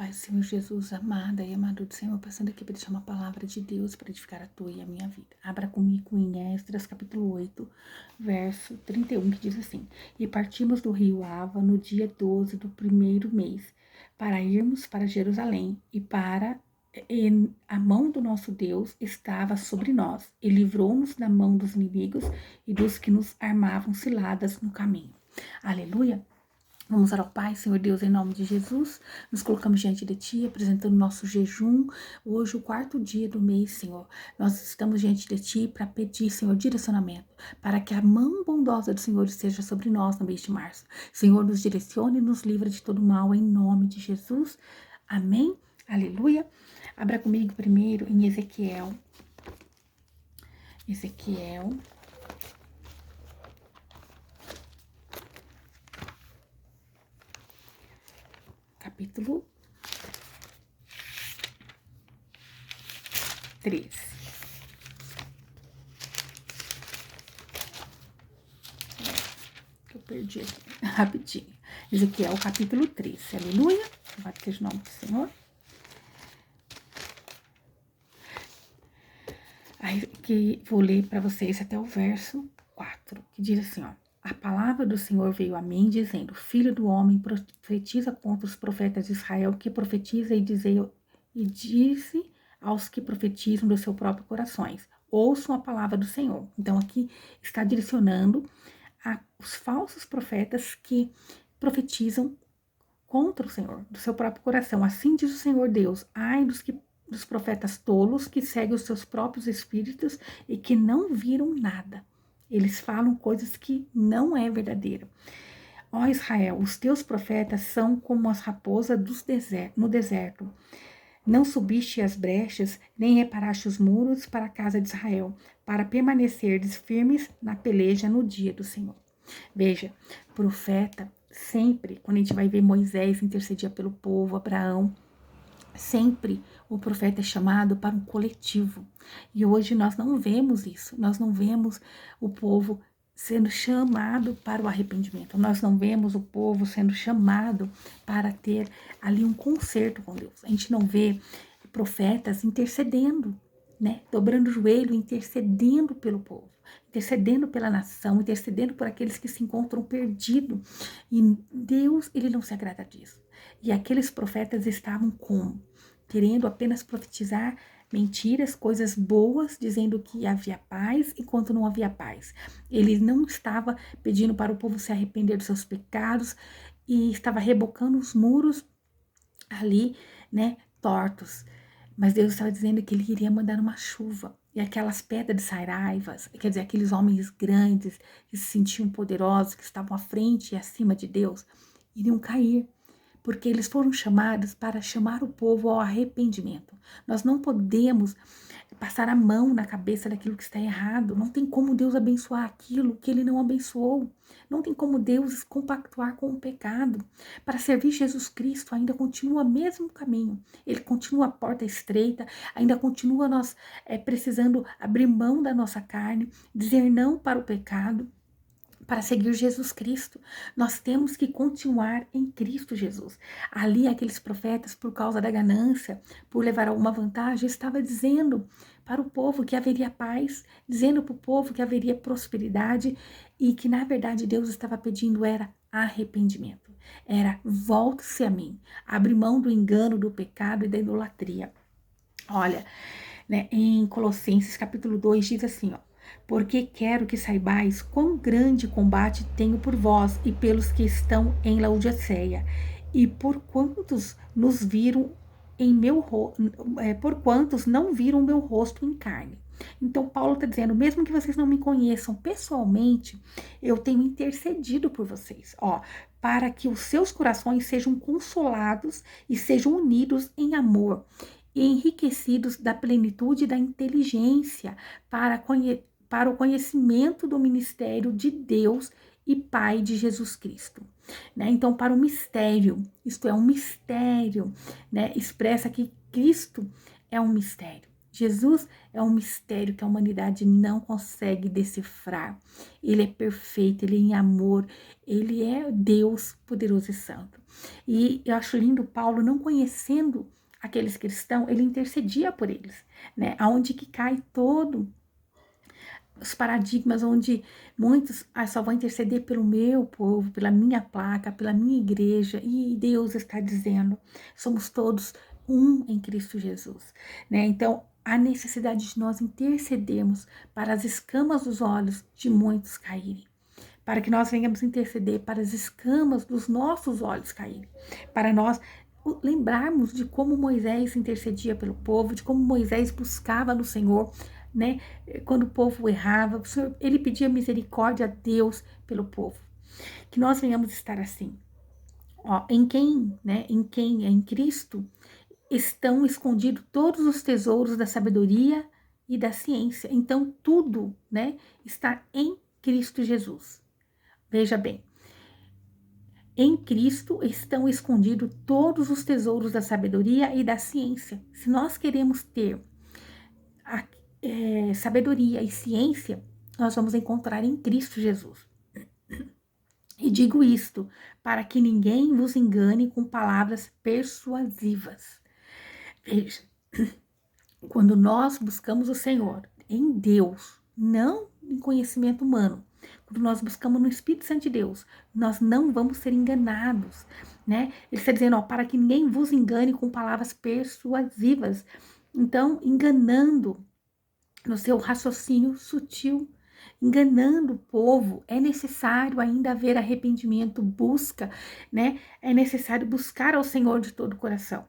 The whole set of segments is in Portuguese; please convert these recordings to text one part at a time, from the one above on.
paz, Senhor Jesus, amada e amado do Senhor, passando aqui para deixar uma palavra de Deus para edificar a tua e a minha vida. Abra comigo em Esdras, capítulo 8, verso 31, que diz assim: E partimos do rio Ava no dia 12 do primeiro mês, para irmos para Jerusalém, e a mão do nosso Deus estava sobre nós, e livrou-nos da mão dos inimigos e dos que nos armavam ciladas no caminho. Aleluia! Vamos orar ao Pai, Senhor Deus, em nome de Jesus. Nos colocamos diante de Ti, apresentando nosso jejum. Hoje, o 4º dia do mês, Senhor. Nós estamos diante de Ti para pedir, Senhor, direcionamento, para que a mão bondosa do Senhor esteja sobre nós no mês de março. Senhor, nos direcione e nos livra de todo mal, em nome de Jesus. Amém. Aleluia. Abra comigo primeiro em Ezequiel. Capítulo 13. Que eu perdi aqui, rapidinho. Ezequiel, capítulo 13. Aleluia. Louvado seja o nome do Senhor. Aí que vou ler para vocês até o verso 4, que diz assim, ó: A palavra do Senhor veio a mim, dizendo: Filho do homem, profetiza contra os profetas de Israel, que profetiza e dize aos que profetizam do seu próprio corações: ouçam a palavra do Senhor. Então aqui está direcionando os falsos profetas que profetizam contra o Senhor, do seu próprio coração. Assim diz o Senhor Deus: ai dos profetas tolos que seguem os seus próprios espíritos e que não viram nada. Eles falam coisas que não é verdadeira. Ó Israel, os teus profetas são como as raposas no deserto. Não subiste as brechas, nem reparaste os muros para a casa de Israel, para permanecerdes firmes na peleja no dia do Senhor. Veja, profeta, sempre, quando a gente vai ver Moisés intercedia pelo povo, Abraão, sempre o profeta é chamado para um coletivo. E hoje nós não vemos isso, nós não vemos o povo sendo chamado para o arrependimento, nós não vemos o povo sendo chamado para ter ali um concerto com Deus. A gente não vê profetas intercedendo, né? Dobrando o joelho, intercedendo pelo povo, intercedendo pela nação, intercedendo por aqueles que se encontram perdidos. E Deus, ele não se agrada disso. E aqueles profetas estavam querendo apenas profetizar mentiras, coisas boas, dizendo que havia paz, enquanto não havia paz. Ele não estava pedindo para o povo se arrepender dos seus pecados e estava rebocando os muros ali, né, tortos. Mas Deus estava dizendo que ele iria mandar uma chuva. E aquelas pedras de saraivas, quer dizer, aqueles homens grandes que se sentiam poderosos, que estavam à frente e acima de Deus, iriam cair. Porque eles foram chamados para chamar o povo ao arrependimento. Nós não podemos passar a mão na cabeça daquilo que está errado. Não tem como Deus abençoar aquilo que ele não abençoou. Não tem como Deus compactuar com o pecado. Para servir Jesus Cristo ainda continua o mesmo caminho. Ele continua a porta estreita, ainda continua nós precisando abrir mão da nossa carne, dizer não para o pecado. Para seguir Jesus Cristo, nós temos que continuar em Cristo Jesus. Ali, aqueles profetas, por causa da ganância, por levar alguma vantagem, estava dizendo para o povo que haveria paz, dizendo para o povo que haveria prosperidade e que, na verdade, Deus estava pedindo era arrependimento. Era: volte-se a mim, abre mão do engano, do pecado e da idolatria. Olha, né, em Colossenses capítulo 2 diz assim, ó: porque quero que saibais quão grande combate tenho por vós e pelos que estão em Laodiceia, e por quantos nos viram por quantos não viram meu rosto em carne. Então Paulo está dizendo: mesmo que vocês não me conheçam pessoalmente, eu tenho intercedido por vocês, ó, para que os seus corações sejam consolados e sejam unidos em amor e enriquecidos da plenitude da inteligência para o conhecimento do ministério de Deus e Pai de Jesus Cristo. Né? Então, para o mistério, isto é um mistério, né? Expressa que Cristo é um mistério. Jesus é um mistério que a humanidade não consegue decifrar. Ele é perfeito, ele é em amor, ele é Deus poderoso e santo. E eu acho lindo Paulo, não conhecendo aqueles cristãos, ele intercedia por eles, né? Aonde que cai todo os paradigmas onde muitos só vão interceder pelo meu povo, pela minha placa, pela minha igreja, e Deus está dizendo, somos todos um em Cristo Jesus, né? Então, a necessidade de nós intercedermos para as escamas dos olhos de muitos caírem, para que nós venhamos interceder para as escamas dos nossos olhos caírem, para nós lembrarmos de como Moisés intercedia pelo povo, de como Moisés buscava no Senhor, né? Quando o povo errava, o Senhor, ele pedia misericórdia a Deus pelo povo. Que nós venhamos estar assim. Ó, em quem, né? Em Cristo, estão escondidos todos os tesouros da sabedoria e da ciência. Então, tudo, né? Está em Cristo Jesus. Veja bem. Em Cristo estão escondidos todos os tesouros da sabedoria e da ciência. Se nós queremos ter sabedoria e ciência, nós vamos encontrar em Cristo Jesus. E digo isto para que ninguém vos engane com palavras persuasivas. Veja, quando nós buscamos o Senhor em Deus, não em conhecimento humano, quando nós buscamos no Espírito Santo de Deus, nós não vamos ser enganados, né? Ele está dizendo, ó, para que ninguém vos engane com palavras persuasivas. Então, enganando no seu raciocínio sutil, enganando o povo, é necessário ainda haver arrependimento, busca, né? É necessário buscar ao Senhor de todo o coração.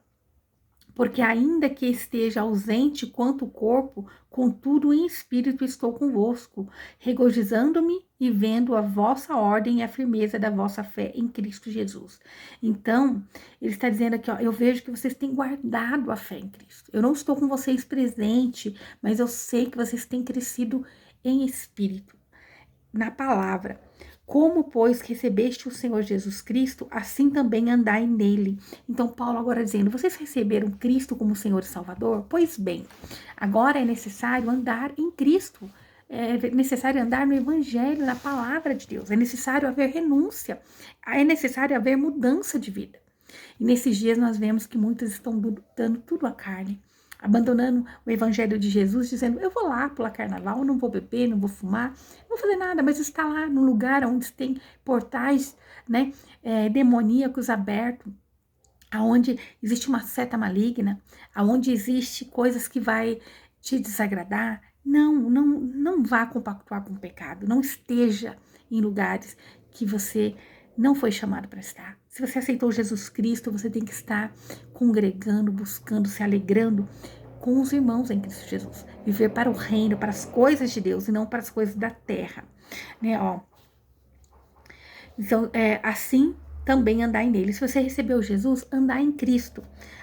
Porque ainda que esteja ausente quanto o corpo, contudo em espírito estou convosco, regozijando-me e vendo a vossa ordem e a firmeza da vossa fé em Cristo Jesus. Então, ele está dizendo aqui, ó, eu vejo que vocês têm guardado a fé em Cristo. Eu não estou com vocês presente, mas eu sei que vocês têm crescido em espírito, na palavra. Como, pois, recebeste o Senhor Jesus Cristo, assim também andai nele. Então, Paulo agora dizendo, vocês receberam Cristo como Senhor e Salvador? Pois bem, agora é necessário andar em Cristo. É necessário andar no Evangelho, na palavra de Deus. É necessário haver renúncia. É necessário haver mudança de vida. E nesses dias nós vemos que muitos estão dando tudo à carne, abandonando o evangelho de Jesus, dizendo, eu vou lá pular carnaval, não vou beber, não vou fumar, não vou fazer nada, mas está lá no lugar onde tem portais, né, demoníacos abertos, aonde existe uma seta maligna, aonde existe coisas que vai te desagradar. Não vá compactuar com o pecado, não esteja em lugares que você não foi chamado para estar. Se você aceitou Jesus Cristo, você tem que estar congregando, buscando, se alegrando com os irmãos em Cristo Jesus. Viver para o reino, para as coisas de Deus e não para as coisas da terra, né? Ó. Então, assim também andai nele. Se você recebeu Jesus, andai em Cristo,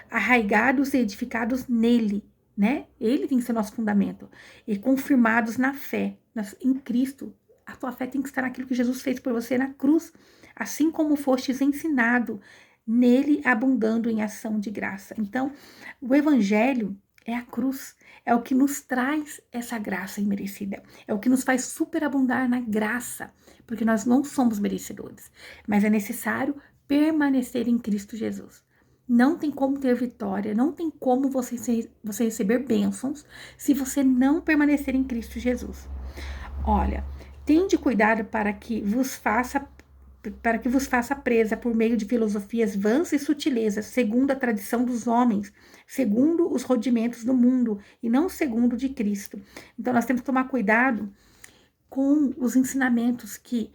arraigados e edificados nele, né? Ele tem que ser nosso fundamento. E confirmados na fé, em Cristo. A tua fé tem que estar naquilo que Jesus fez por você na cruz, assim como fostes ensinado, nele abundando em ação de graça. Então, o evangelho é a cruz, é o que nos traz essa graça imerecida, é o que nos faz superabundar na graça, porque nós não somos merecedores, mas é necessário permanecer em Cristo Jesus. Não tem como ter vitória, não tem como você receber bênçãos se você não permanecer em Cristo Jesus. Olha, tende cuidado para que vos faça presa por meio de filosofias vãs e sutilezas, segundo a tradição dos homens, segundo os rudimentos do mundo, e não segundo o de Cristo. Então, nós temos que tomar cuidado com os ensinamentos que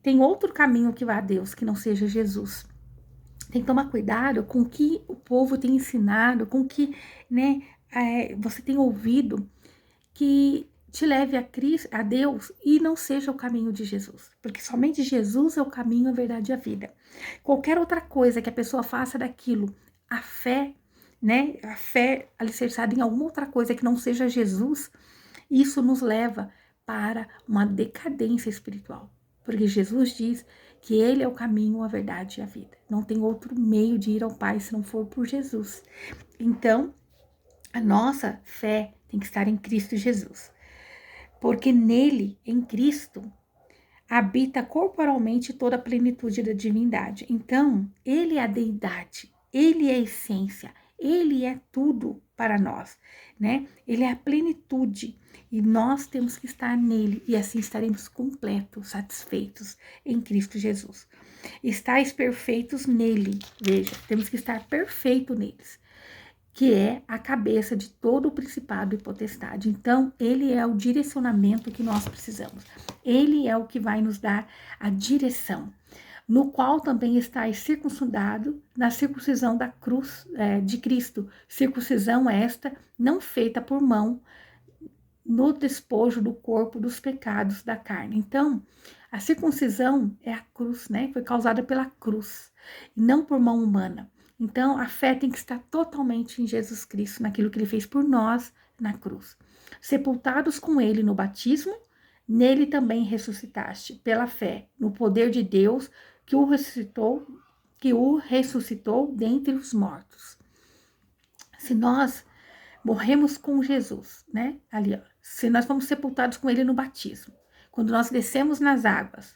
tem outro caminho que vai a Deus, que não seja Jesus. Tem que tomar cuidado com o que o povo tem ensinado, com o que, né, você tem ouvido, que te leve a Deus e não seja o caminho de Jesus. Porque somente Jesus é o caminho, a verdade e a vida. Qualquer outra coisa que a pessoa faça daquilo, a fé, né? A fé alicerçada em alguma outra coisa que não seja Jesus, isso nos leva para uma decadência espiritual. Porque Jesus diz que ele é o caminho, a verdade e a vida. Não tem outro meio de ir ao Pai se não for por Jesus. Então, A nossa fé tem que estar em Cristo Jesus, porque nele, em Cristo, habita corporalmente toda a plenitude da divindade. Então, ele é a deidade, ele é a essência, ele é tudo para nós, né? Ele é a plenitude e nós temos que estar nele e assim estaremos completos, satisfeitos em Cristo Jesus. Estais perfeitos nele, veja, temos que estar perfeito neles, que é a cabeça de todo o principado e potestade. Então, ele é o direcionamento que nós precisamos. Ele é o que vai nos dar a direção, no qual também está circuncidado na circuncisão da cruz de Cristo. Circuncisão esta não feita por mão, no despojo do corpo dos pecados da carne. Então, a circuncisão é a cruz, né? Foi causada pela cruz, e não por mão humana. Então, a fé tem que estar totalmente em Jesus Cristo, naquilo que ele fez por nós na cruz. Sepultados com ele no batismo, nele também ressuscitaste, pela fé, no poder de Deus que o ressuscitou dentre os mortos. Se nós morremos com Jesus, né? Ali, ó, se nós fomos sepultados com ele no batismo, quando nós descemos nas águas,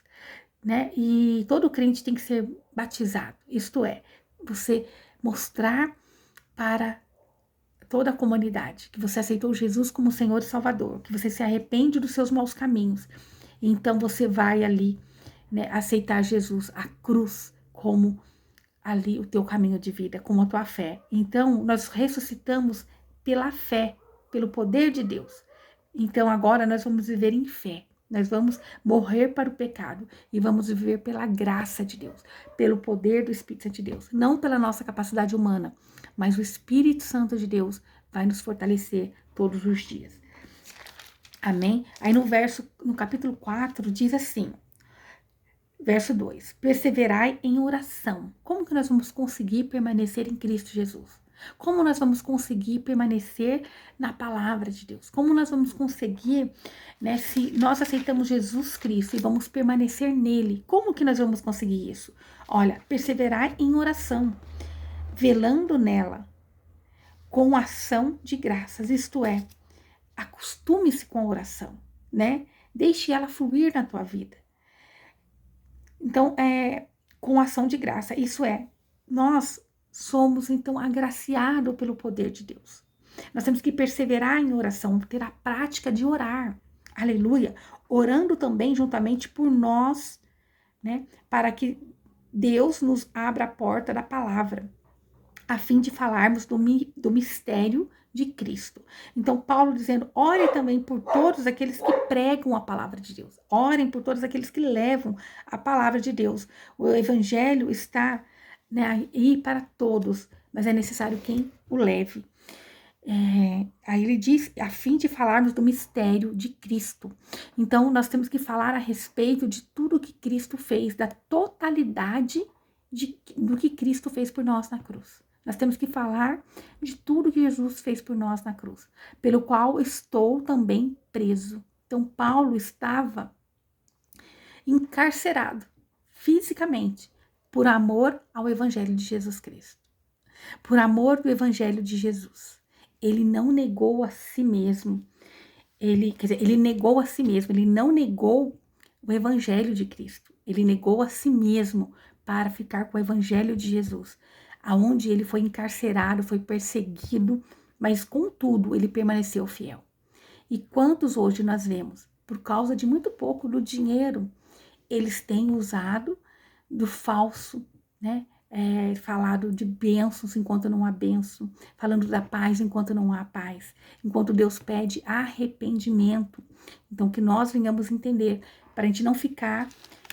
né? E todo crente tem que ser batizado. Isto é, você mostrar para toda a comunidade que você aceitou Jesus como Senhor e Salvador, que você se arrepende dos seus maus caminhos. Então você vai ali, né, aceitar Jesus, a cruz, como ali o teu caminho de vida, como a tua fé. Então nós ressuscitamos pela fé, pelo poder de Deus. Então agora nós vamos viver em fé. Nós vamos morrer para o pecado e vamos viver pela graça de Deus, pelo poder do Espírito Santo de Deus, não pela nossa capacidade humana, mas o Espírito Santo de Deus vai nos fortalecer todos os dias. Amém? Aí no capítulo 4, diz assim, verso 2, perseverai em oração. Como que nós vamos conseguir permanecer em Cristo Jesus? Como nós vamos conseguir permanecer na palavra de Deus? Como nós vamos conseguir, né, se nós aceitamos Jesus Cristo e vamos permanecer nele, como que nós vamos conseguir isso? Olha, perseverar em oração, velando nela, com ação de graças, isto é, acostume-se com a oração, né? Deixe ela fluir na tua vida. Então, com ação de graça, isso é, nós somos, então, agraciados pelo poder de Deus. Nós temos que perseverar em oração, ter a prática de orar, aleluia, orando também juntamente por nós, né, para que Deus nos abra a porta da palavra, a fim de falarmos do mistério de Cristo. Então, Paulo dizendo, ore também por todos aqueles que pregam a palavra de Deus. Orem por todos aqueles que levam a palavra de Deus. O evangelho está, né, aí para todos, mas é necessário quem o leve. Aí ele diz, a fim de falarmos do mistério de Cristo. Então, nós temos que falar a respeito de tudo que Cristo fez, da totalidade do que Cristo fez por nós na cruz. Nós temos que falar de tudo que Jesus fez por nós na cruz, pelo qual estou também preso. Então, Paulo estava encarcerado fisicamente por amor ao Evangelho de Jesus Cristo, por amor do Evangelho de Jesus. Ele não negou a si mesmo, ele negou a si mesmo, ele não negou o Evangelho de Cristo, ele negou a si mesmo para ficar com o Evangelho de Jesus, aonde ele foi encarcerado, foi perseguido, mas contudo ele permaneceu fiel. E quantos hoje nós vemos, por causa de muito pouco do dinheiro, eles têm usado do falso, né? Falado de bênçãos enquanto não há bênção, falando da paz enquanto não há paz, enquanto Deus pede arrependimento. Então, que nós venhamos entender, para a gente não ficar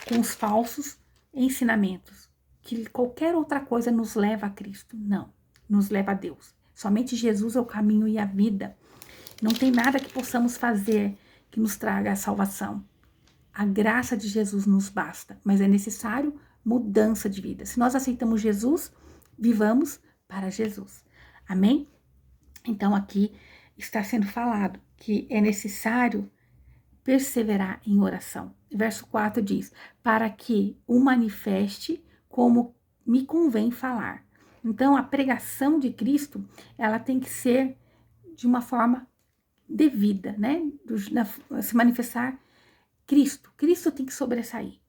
com os falsos ensinamentos, que qualquer outra coisa nos leva a Cristo. Não, nos leva a Deus. Somente Jesus é o caminho e a vida. Não tem nada que possamos fazer que nos traga a salvação. A graça de Jesus nos basta, mas é necessário mudança de vida. Se nós aceitamos Jesus, vivamos para Jesus. Amém? Então aqui está sendo falado que é necessário perseverar em oração. Verso 4 diz, para que o manifeste como me convém falar. Então a pregação de Cristo, ela tem que ser de uma forma devida, né? Se manifestar Cristo. Cristo tem que sobressair,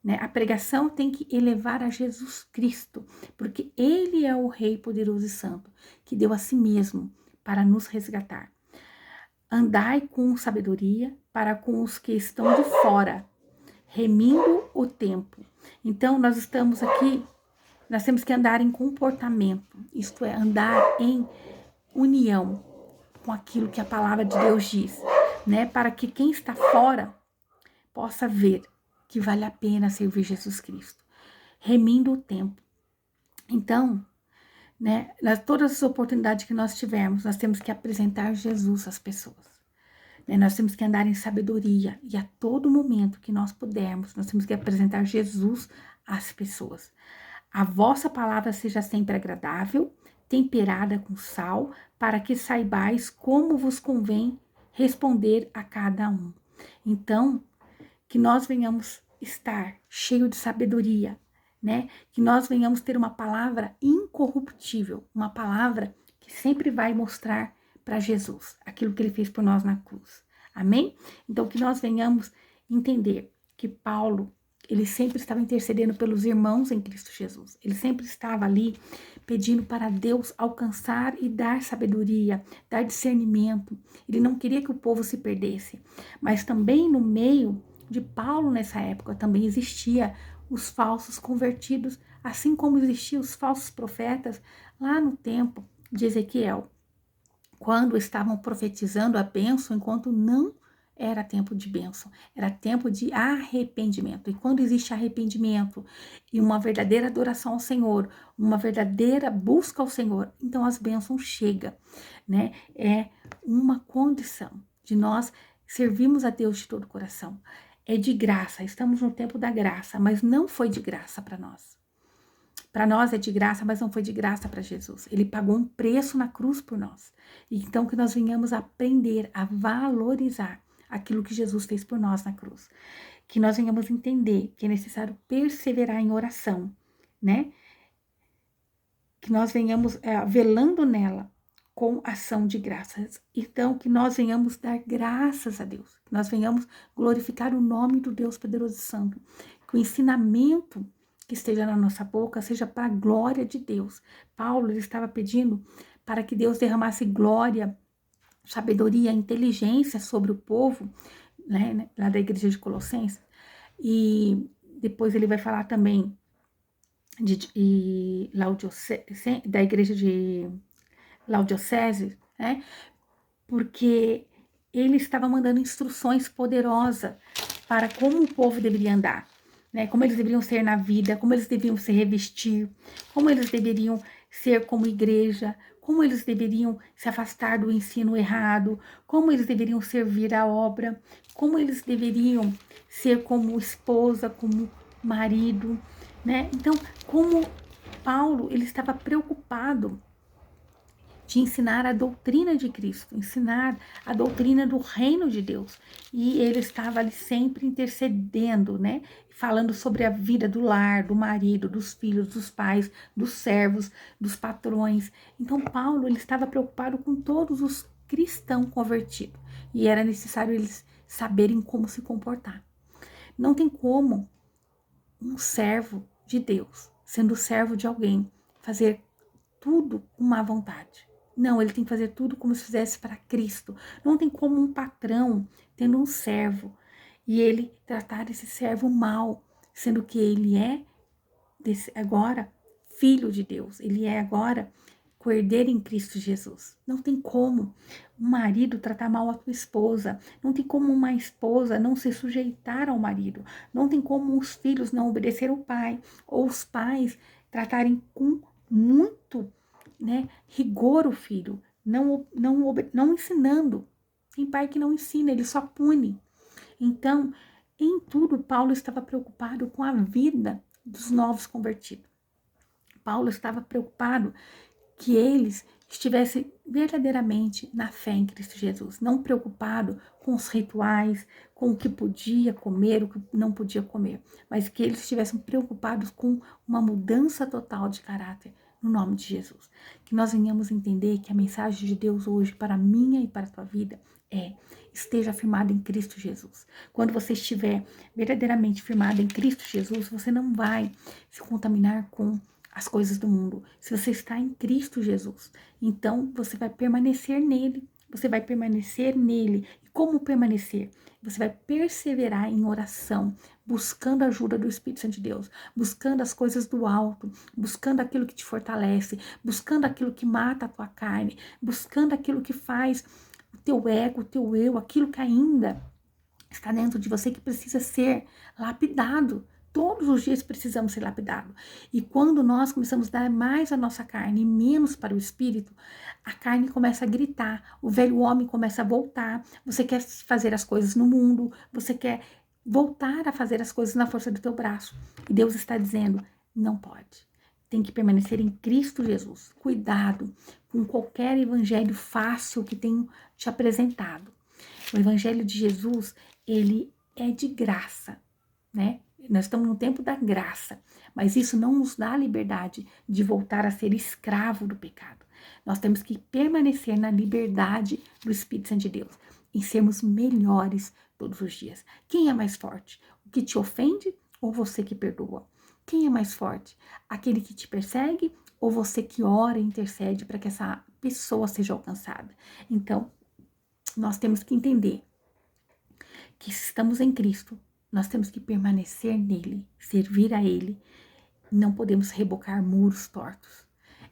né? A pregação tem que elevar a Jesus Cristo, porque Ele é o Rei poderoso e santo, que deu a si mesmo para nos resgatar. Andai com sabedoria para com os que estão de fora, remindo o tempo. Então, nós estamos aqui, nós temos que andar em comportamento, isto é, andar em união com aquilo que a palavra de Deus diz, né? Para que quem está fora possa ver que vale a pena servir Jesus Cristo, remindo o tempo. Então, né, todas as oportunidades que nós tivermos, nós temos que apresentar Jesus às pessoas. Né? Nós temos que andar em sabedoria e a todo momento que nós pudermos, nós temos que apresentar Jesus às pessoas. A vossa palavra seja sempre agradável, temperada com sal, para que saibais como vos convém responder a cada um. Então, que nós venhamos estar cheio de sabedoria, né? Que nós venhamos ter uma palavra incorruptível, uma palavra que sempre vai mostrar para Jesus aquilo que ele fez por nós na cruz. Amém? Então, que nós venhamos entender que Paulo, ele sempre estava intercedendo pelos irmãos em Cristo Jesus. Ele sempre estava ali pedindo para Deus alcançar e dar sabedoria, dar discernimento. Ele não queria que o povo se perdesse. Mas também no meio de Paulo nessa época também existia os falsos convertidos, assim como existiam os falsos profetas lá no tempo de Ezequiel, quando estavam profetizando a bênção, enquanto não era tempo de bênção, era tempo de arrependimento. E quando existe arrependimento e uma verdadeira adoração ao Senhor, uma verdadeira busca ao Senhor, então as bênçãos chegam, né? É uma condição de nós servirmos a Deus de todo o coração. É de graça, estamos no tempo da graça, mas não foi de graça para nós. Para nós é de graça, mas não foi de graça para Jesus. Ele pagou um preço na cruz por nós. Então que nós venhamos aprender a valorizar aquilo que Jesus fez por nós na cruz. Que nós venhamos entender que é necessário perseverar em oração, né? Que nós venhamos velando nela com ação de graças. Então, que nós venhamos dar graças a Deus, que nós venhamos glorificar o nome do Deus poderoso e santo, que o ensinamento que esteja na nossa boca seja para a glória de Deus. Paulo ele estava pedindo para que Deus derramasse glória, sabedoria, inteligência sobre o povo, né, lá da igreja de Colossenses, e depois ele vai falar também da igreja de Laodiceia, né? Porque ele estava mandando instruções poderosas para como o povo deveria andar, né? Como eles deveriam ser na vida, como eles deveriam se revestir, como eles deveriam ser como igreja, como eles deveriam se afastar do ensino errado, como eles deveriam servir a obra, como eles deveriam ser como esposa, como marido, né? Então, como Paulo, ele estava preocupado de ensinar a doutrina de Cristo, ensinar a doutrina do reino de Deus. E ele estava ali sempre intercedendo, né? Falando sobre a vida do lar, do marido, dos filhos, dos pais, dos servos, dos patrões. Então, Paulo, ele estava preocupado com todos os cristãos convertidos. E era necessário eles saberem como se comportar. Não tem como um servo de Deus, sendo servo de alguém, fazer tudo com má vontade. Não, ele tem que fazer tudo como se fizesse para Cristo. Não tem como um patrão tendo um servo e ele tratar esse servo mal, sendo que ele é agora filho de Deus. Ele é agora co-herdeiro em Cristo Jesus. Não tem como um marido tratar mal a sua esposa. Não tem como uma esposa não se sujeitar ao marido. Não tem como os filhos não obedecer ao pai. Ou os pais tratarem com muito, né, rigor o filho, não ensinando. Tem pai que não ensina, ele só pune. Então, em tudo, Paulo estava preocupado com a vida dos novos convertidos. Paulo estava preocupado que eles estivessem verdadeiramente na fé em Cristo Jesus, não preocupado com os rituais, com o que podia comer, o que não podia comer, mas que eles estivessem preocupados com uma mudança total de caráter no nome de Jesus. Que nós venhamos entender que a mensagem de Deus hoje para a minha e para a tua vida é: esteja firmado em Cristo Jesus. Quando você estiver verdadeiramente firmado em Cristo Jesus, você não vai se contaminar com as coisas do mundo. Se você está em Cristo Jesus, então você vai permanecer nele. Você vai permanecer nele. E como permanecer? Você vai perseverar em oração, buscando a ajuda do Espírito Santo de Deus, buscando as coisas do alto, buscando aquilo que te fortalece, buscando aquilo que mata a tua carne, buscando aquilo que faz o teu ego, o teu eu, aquilo que ainda está dentro de você que precisa ser lapidado. Todos os dias precisamos ser lapidados. E quando nós começamos a dar mais a nossa carne e menos para o espírito, a carne começa a gritar, o velho homem começa a voltar. Você quer fazer as coisas no mundo, você quer voltar a fazer as coisas na força do teu braço. E Deus está dizendo: não pode. Tem que permanecer em Cristo Jesus. Cuidado com qualquer evangelho fácil que tenham te apresentado. O evangelho de Jesus, ele é de graça, né? Nós estamos no tempo da graça, mas isso não nos dá a liberdade de voltar a ser escravo do pecado. Nós temos que permanecer na liberdade do Espírito Santo de Deus, em sermos melhores todos os dias. Quem é mais forte? O que te ofende ou você que perdoa? Quem é mais forte? Aquele que te persegue ou você que ora e intercede para que essa pessoa seja alcançada? Então, nós temos que entender que se estamos em Cristo, nós temos que permanecer nele, servir a ele. Não podemos rebocar muros tortos.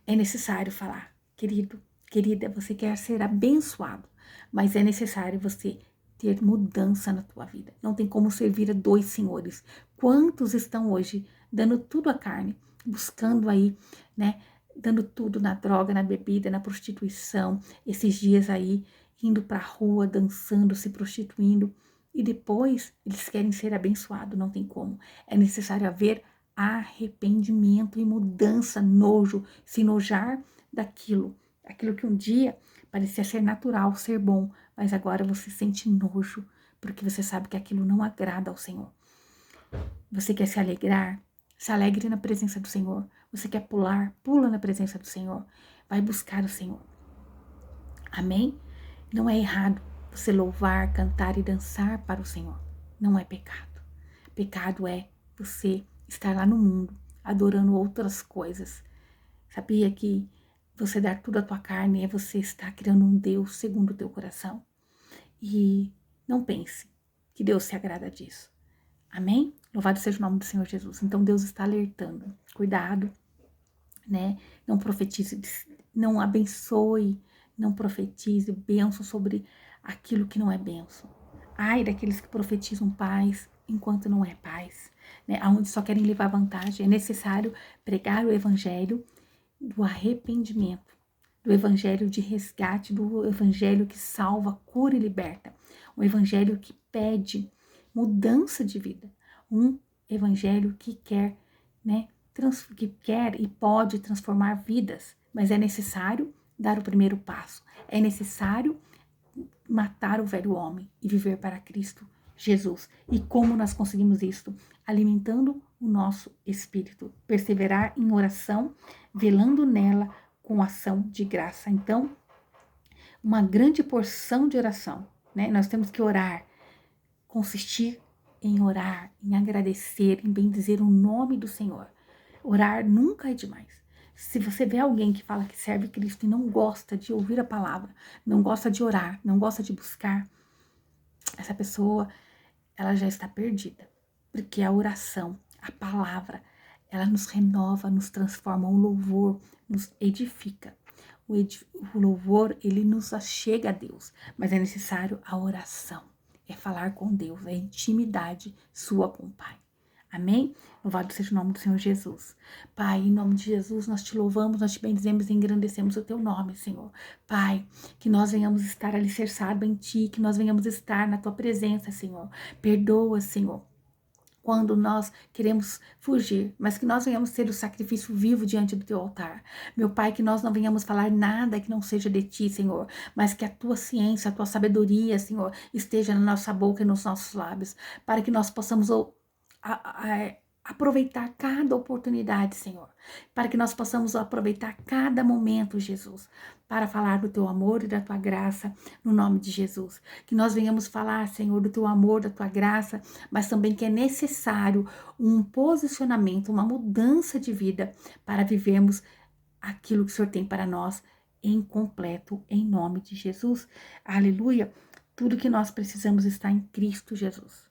É necessário falar: querido, querida, você quer ser abençoado, mas é necessário você ter mudança na tua vida. Não tem como servir a dois senhores. Quantos estão hoje dando tudo à carne, buscando aí, né, dando tudo na droga, na bebida, na prostituição, esses dias aí, indo pra rua, dançando, se prostituindo, e depois eles querem ser abençoados, não tem como. É necessário haver arrependimento e mudança, nojo, se nojar daquilo, aquilo que um dia parecia ser natural, ser bom, mas agora você sente nojo, porque você sabe que aquilo não agrada ao Senhor. Você quer se alegrar? Se alegre na presença do Senhor. Você quer pular? Pula na presença do Senhor. Vai buscar o Senhor. Amém? Não é errado você louvar, cantar e dançar para o Senhor. Não é pecado. Pecado é você estar lá no mundo, adorando outras coisas. Sabia que você dar tudo à tua carne é você estar criando um Deus segundo o teu coração? E não pense que Deus se agrada disso. Amém? Louvado seja o nome do Senhor Jesus. Então Deus está alertando. Cuidado, né? Não profetize, não abençoe, não profetize bênção sobre aquilo que não é bênção. Ai daqueles que profetizam paz enquanto não é paz, né? Aonde só querem levar vantagem. É necessário pregar o evangelho do arrependimento, do evangelho de resgate, do evangelho que salva, cura e liberta. Um evangelho que pede mudança de vida. Um evangelho que quer, né, que quer e pode transformar vidas, mas é necessário dar o primeiro passo. É necessário matar o velho homem e viver para Cristo Jesus. E como nós conseguimos isso? Alimentando o nosso espírito, perseverar em oração, velando nela com ação de graça. Então, uma grande porção de oração, né? Nós temos que orar, consistir em orar, em agradecer, em bendizer o nome do Senhor. Orar nunca é demais. Se você vê alguém que fala que serve Cristo e não gosta de ouvir a palavra, não gosta de orar, não gosta de buscar, essa pessoa, ela já está perdida. Porque a oração, a palavra, ela nos renova, nos transforma. O louvor nos edifica. O louvor, ele nos achega a Deus. Mas é necessário a oração. É falar com Deus, é intimidade sua com o Pai. Amém? Louvado seja o nome do Senhor Jesus. Pai, em nome de Jesus, nós te louvamos, nós te bendizemos e engrandecemos o teu nome, Senhor. Pai, que nós venhamos estar alicerçados em ti, que nós venhamos estar na tua presença, Senhor. Perdoa, Senhor, quando nós queremos fugir, mas que nós venhamos ser o sacrifício vivo diante do teu altar. Meu Pai, que nós não venhamos falar nada que não seja de ti, Senhor, mas que a tua ciência, a tua sabedoria, Senhor, esteja na nossa boca e nos nossos lábios, para que nós possamos aproveitar cada oportunidade, Senhor, para que nós possamos aproveitar cada momento, Jesus, para falar do teu amor e da tua graça, no nome de Jesus. Que nós venhamos falar, Senhor, do teu amor, da tua graça, mas também que é necessário um posicionamento, uma mudança de vida para vivermos aquilo que o Senhor tem para nós em completo, em nome de Jesus. Aleluia. Tudo que nós precisamos está em Cristo Jesus.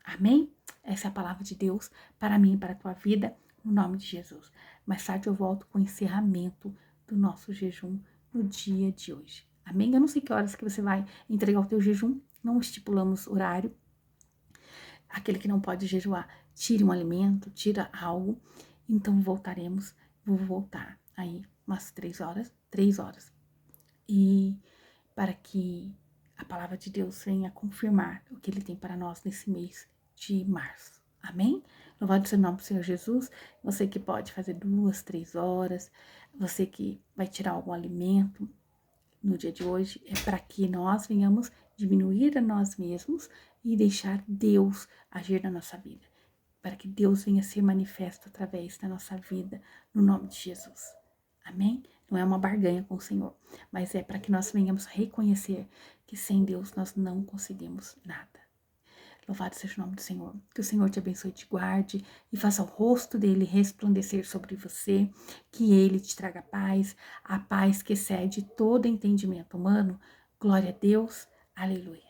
Amém? Essa é a palavra de Deus para mim e para a tua vida, no nome de Jesus. Mais tarde eu volto com o encerramento do nosso jejum no dia de hoje. Amém? Eu não sei que horas que você vai entregar o teu jejum, não estipulamos horário. Aquele que não pode jejuar, tire um alimento, tira algo. Então voltaremos, vou voltar aí umas 3 horas. E para que a palavra de Deus venha confirmar o que Ele tem para nós nesse mês de março. Amém? Louvado seja o nome do Senhor Jesus. Você que pode fazer 2, 3 horas, você que vai tirar algum alimento no dia de hoje, é para que nós venhamos diminuir a nós mesmos e deixar Deus agir na nossa vida. Para que Deus venha ser manifesto através da nossa vida, no nome de Jesus. Amém? Não é uma barganha com o Senhor, mas é para que nós venhamos reconhecer que sem Deus nós não conseguimos nada. Louvado seja o nome do Senhor. Que o Senhor te abençoe e te guarde e faça o rosto dele resplandecer sobre você, que ele te traga paz, a paz que excede todo entendimento humano. Glória a Deus. Aleluia.